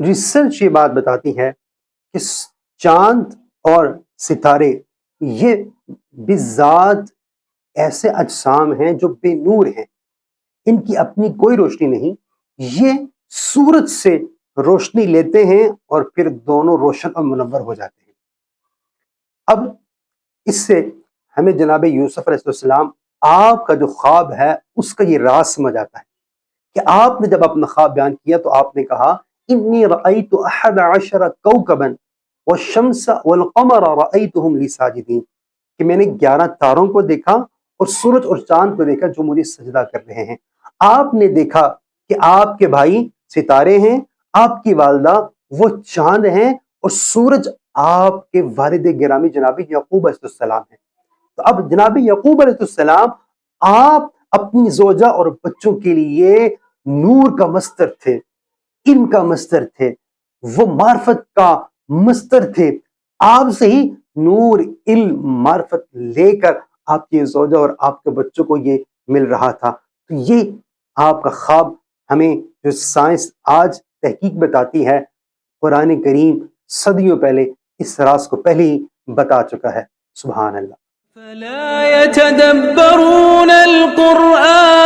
Research یہ بات بتاتی ہے کہ چاند اور ستارے یہ بذات ایسے اجسام ہیں جو بے نور ہیں، ان کی اپنی کوئی روشنی نہیں، یہ سورج سے روشنی لیتے ہیں اور پھر دونوں روشن اور منور ہو جاتے ہیں۔ اب اس سے ہمیں جناب یوسف علیہ السلام آپ کا جو خواب ہے اس کا یہ راز سمجھ آتا ہے کہ آپ نے جب اپنا خواب بیان کیا تو آپ نے کہا انی رأیت 11 کوکبا والشمس والقمر رأیتهم لی ساجدین، کہ میں نے 11 تاروں کو دیکھا اور سورج اور چاند کو دیکھا جو مجھے سجدہ کر رہے ہیں۔ آپ نے دیکھا کہ آپ کے بھائی ستارے ہیں، آپ کی والدہ وہ چاند ہیں، اور سورج آپ کے والد گرامی جناب یعقوب علیہ السلام ہیں۔ تو اب جناب یعقوب علیہ السلام آپ اپنی زوجہ اور بچوں کے لیے نور کا مصدر تھے، علم کا مصدر تھے، وہ معرفت کا مصدر تھے۔ آپ سے ہی نور، علم، معرفت لے کر آپ کی زوجہ اور آپ کے بچوں کو یہ مل رہا تھا۔ تو یہ آپ کا خواب ہمیں جو سائنس آج تحقیق بتاتی ہے، قرآن کریم صدیوں پہلے اس راز کو پہلے ہی بتا چکا ہے۔ سبحان اللہ۔ فلا يتدبرون القرآن